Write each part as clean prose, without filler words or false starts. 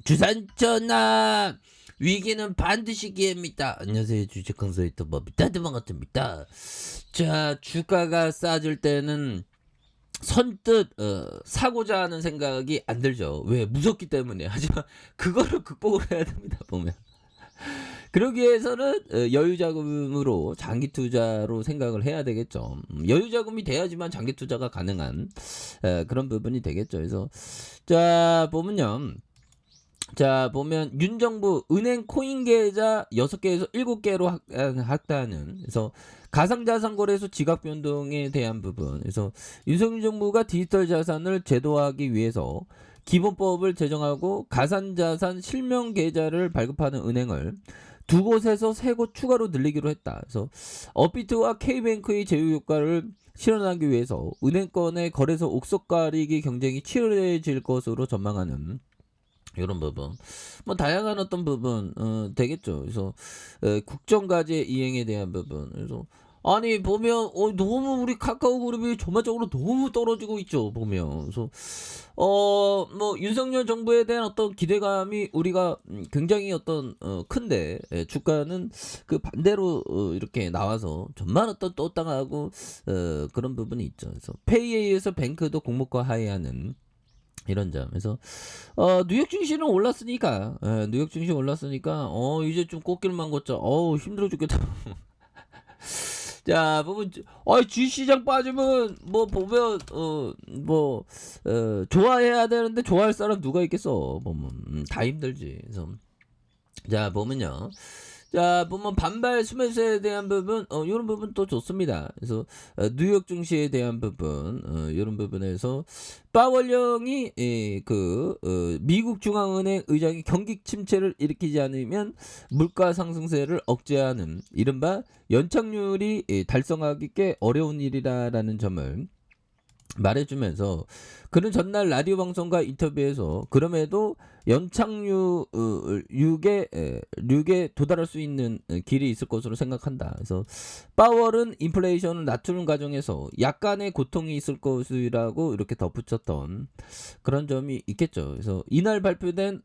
주산전화 위기는 반드시 기회입니다. 안녕하세요, 주식 강사이터 다들 반갑습니다. 자, 주가가 싸질 때는 선뜻 사고자 하는 생각이 안 들죠. 왜? 무섭기 때문에. 하지만 그거를 극복을 해야 됩니다. 보면 그러기 위해서는 여유 자금으로 장기 투자로 생각을 해야 되겠죠. 여유 자금이 돼야지만 장기 투자가 가능한 그런 부분이 되겠죠. 그래서 자 보면요. 자 보면 윤정부 은행 코인 계좌 6개에서 7개로 확대하는, 그래서 가상자산 거래소 지각 변동에 대한 부분, 그래서 윤석열 정부가 디지털 자산을 제도화하기 위해서 기본법을 제정하고 가상자산 실명 계좌를 발급하는 은행을 2곳에서 3곳 추가로 늘리기로 했다. 그래서 업비트와 K뱅크의 제휴 효과를 실현하기 위해서 은행권의 거래소 옥석 가리기 경쟁이 치열해질 것으로 전망하는 이런 부분, 뭐 다양한 어떤 부분 되겠죠. 그래서 국정과제 이행에 대한 부분, 그래서 아니 보면 너무 우리 카카오 그룹이 전반적으로 너무 떨어지고 있죠. 보면 그래서 뭐 윤석열 정부에 대한 어떤 기대감이 우리가 굉장히 어떤 큰데 주가는 그 반대로 이렇게 나와서 전만 어떤 또 땅하고 그런 부분이 있죠. 그래서 페이에 의해서 뱅크도 공모가 하회하는 이런 점. 그래서 뉴욕 증시는 올랐으니까, 뉴욕 증시 올랐으니까 이제 좀 꽃길만 걷자. 힘들어 죽겠다. 자 보면 주시장 빠지면 뭐 보면 좋아해야 되는데 좋아할 사람 누가 있겠어. 보면 다 힘들지. 그래서 자 보면요. 자 보면 반발 수매수에 대한 부분 이런 부분 또 좋습니다. 그래서 뉴욕 증시에 대한 부분 이런 부분에서 파월령이 미국 중앙은행 의장이 경기 침체를 일으키지 않으면 물가 상승세를 억제하는 이른바 연착률이 달성하기 꽤 어려운 일이라는 점을 말해주면서, 그는 전날 라디오 방송과 인터뷰에서 그럼에도 연착륙에 도달할 수 있는 길이 있을 것으로 생각한다. 그래서 파월은 인플레이션을 낮추는 과정에서 약간의 고통이 있을 것이라고 이렇게 덧붙였던 그런 점이 있겠죠. 그래서 이날 발표된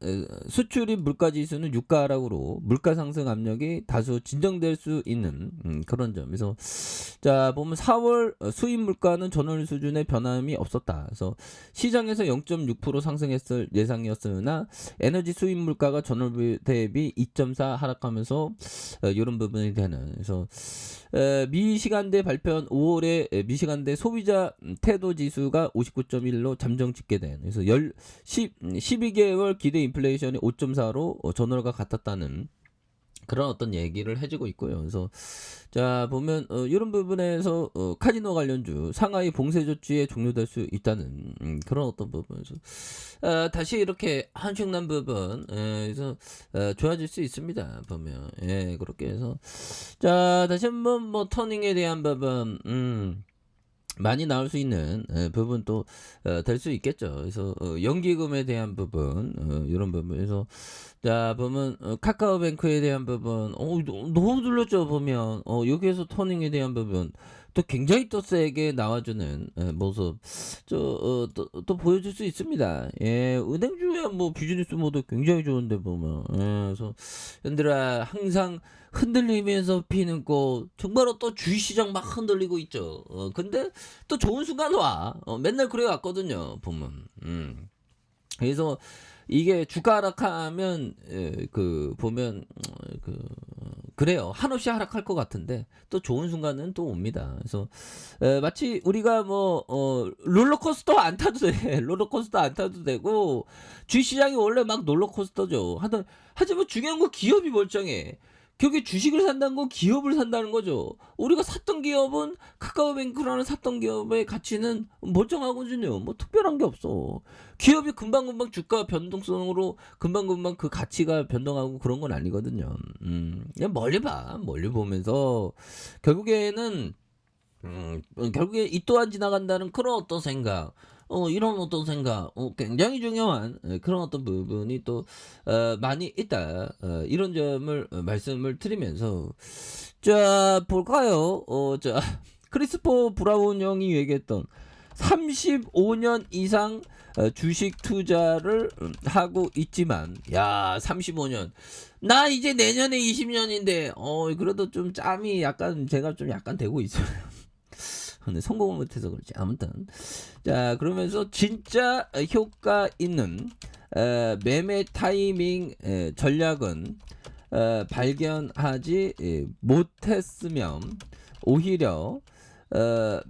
수출입 물가지수는 유가 하락으로 물가 상승 압력이 다소 진정될 수 있는 그런 점. 그래서 자 보면 4월 수입 물가는 전월 수준의 변함이 없었다. 그래서 시장에서 0.6% 상승했을 예상이었으나 에너지 수입 물가가 전월 대비 2.4 하락하면서 이런 부분이 되는. 그래서 미 시간대 발표한 5월에 미시간대 소비자 태도 지수가 59.1로 잠정 집계된. 그래서 12개월 기대 인플레이션이 5.4로 전월과 같았다는 그런 어떤 얘기를 해주고 있고요. 그래서 자 보면 이런 부분에서 카지노 관련주 상하이 봉쇄 조치에 종료될 수 있다는 그런 어떤 부분에서 다시 이렇게 한층난 부분 그래서 좋아질 수 있습니다. 보면 그렇게 해서 자 다시 한번 뭐 터닝에 대한 부분 많이 나올 수 있는 부분 또 될 수 있겠죠. 그래서 연기금에 대한 부분 이런 부분에서 자 보면 카카오뱅크에 대한 부분 너무 눌렀죠. 보면 여기에서 터닝에 대한 부분 또 굉장히 또 세게 나와주는 모습 또 보여줄 수 있습니다. 은행주야 뭐 비즈니스 모드 굉장히 좋은데 보면 그래서 얘들아 항상 흔들리면서 피는 꽃, 정말로 또 주식시장 막 흔들리고 있죠. 근데 또 좋은 순간 와. 맨날 그래 왔거든요. 보면. 그래서 이게 주가 하락하면 보면 그래요. 한없이 하락할 것 같은데 또 좋은 순간은 또 옵니다. 그래서 마치 우리가 뭐 롤러코스터 안 타도 돼. 롤러코스터 안 타도 되고 주식시장이 원래 막 롤러코스터죠. 하지만 중요한 건 기업이 멀쩡해. 결국에 주식을 산다는 건 기업을 산다는 거죠. 우리가 샀던 기업은 카카오뱅크라는 샀던 기업의 가치는 멀쩡하거든요. 뭐 특별한 게 없어. 기업이 금방금방 주가 변동성으로 금방금방 그 가치가 변동하고 그런 건 아니거든요. 그냥 멀리 봐. 멀리 보면서 결국에는 결국에 이 또한 지나간다는 그런 어떤 생각, 이런 어떤 생각, 굉장히 중요한 그런 어떤 부분이 또 많이 있다. 이런 점을 말씀을 드리면서 자 볼까요? 자 크리스포 브라운 형이 얘기했던 35년 이상 주식 투자를 하고 있지만, 야, 35년. 나 이제 내년에 20년인데, 그래도 좀 짬이 약간, 제가 좀 약간 되고 있어요. 근데 성공을 못해서 그렇지. 아무튼. 자, 그러면서 진짜 효과 있는 매매 타이밍 전략은 발견하지 못했으면 오히려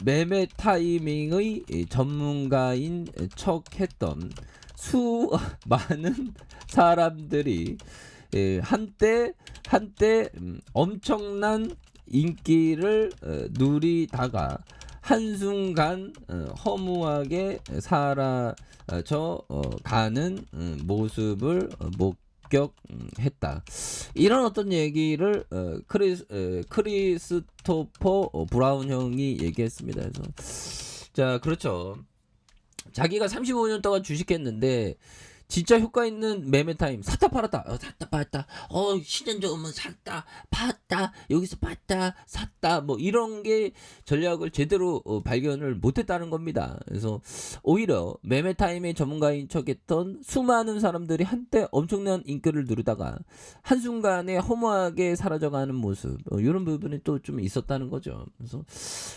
매매 타이밍의 전문가인 척했던 수많은 사람들이 한때 엄청난 인기를 누리다가 한순간 허무하게 사라져 가는 모습을 목격했다. 이런 어떤 얘기를 크리스토퍼 브라운 형이 얘기했습니다. 그래서 자, 그렇죠. 자기가 35년 동안 주식했는데 진짜 효과 있는 매매 타임, 샀다 팔았다, 샀다 팔았다, 시전 좋으면 샀다 팔았다, 여기서 팔았다 샀다, 뭐 이런 게 전략을 제대로 발견을 못했다는 겁니다. 그래서 오히려 매매 타임의 전문가인 척했던 수많은 사람들이 한때 엄청난 인기를 누리다가 한순간에 허무하게 사라져가는 모습, 이런 부분이 또 좀 있었다는 거죠. 그래서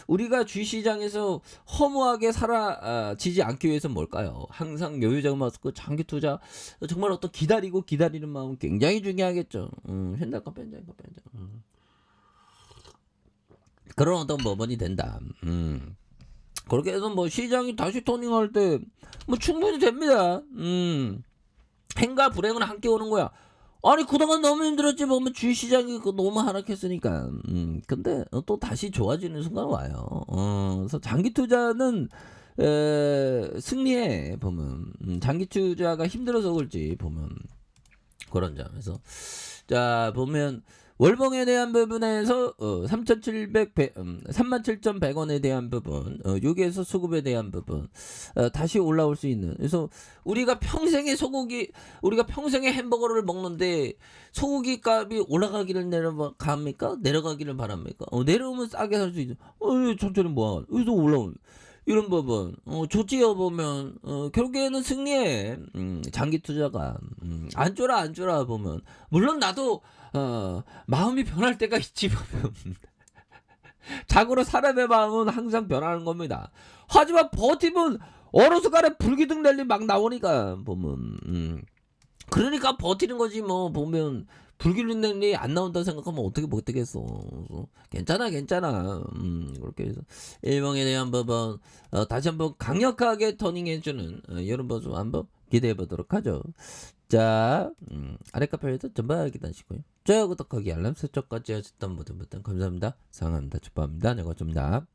우리가 주시장에서 허무하게 사라지지 않기 위해서 뭘까요? 항상 여유자금 맞고 장기 투자, 정말 어떤 기다리는 마음 굉장히 중요하겠죠. 현달까 뺀장이까 뺀장. 그런 어떤 법원이 된다. 그렇게 해서 뭐 시장이 다시 토닝할 때 뭐 충분히 됩니다. 행과 불행은 함께 오는 거야. 아니 그동안 너무 힘들었지, 보면 주식시장이 너무 하락했으니까. 근데 또 다시 좋아지는 순간 와요. 그래서 장기 투자는 승리해 보면, 장기 투자가 힘들어서 그렇지 보면 그런 점에서, 자 보면 월봉에 대한 부분에서 37,100원에 대한 부분, 여기에서 수급에 대한 부분 다시 올라올 수 있는. 그래서 우리가 평생에 햄버거를 먹는데 소고기 값이 올라가기를 내려갑니까? 내려가기를 바랍니까? 내려오면 싸게 살 수 있죠. 천천히 모아. 여기서 올라오는 이런 부분, 조지어 보면 결국에는 승리해. 장기 투자가 안 쫄아 보면, 물론 나도 마음이 변할 때가 있지 보면. 자고로 사람의 마음은 항상 변하는 겁니다. 하지만 버티면 어느 순간에 불기둥 랠리 막 나오니까 보면, 그러니까 버티는 거지 뭐. 보면 불기둥 랠리 안 나온다 생각하면 어떻게 못되겠어. 괜찮아. 그렇게 해서 일봉에 대한 부분 다시 한번 강력하게 터닝해주는 이런 모습 한번 기대해 보도록 하죠. 자, 아랫카페에서 전방 기다리시고요. 좋아요, 구독하기, 알람 설정까지 하셨던 모든 분들 감사합니다. 사랑합니다. 축복합니다. 네, 고맙습니다.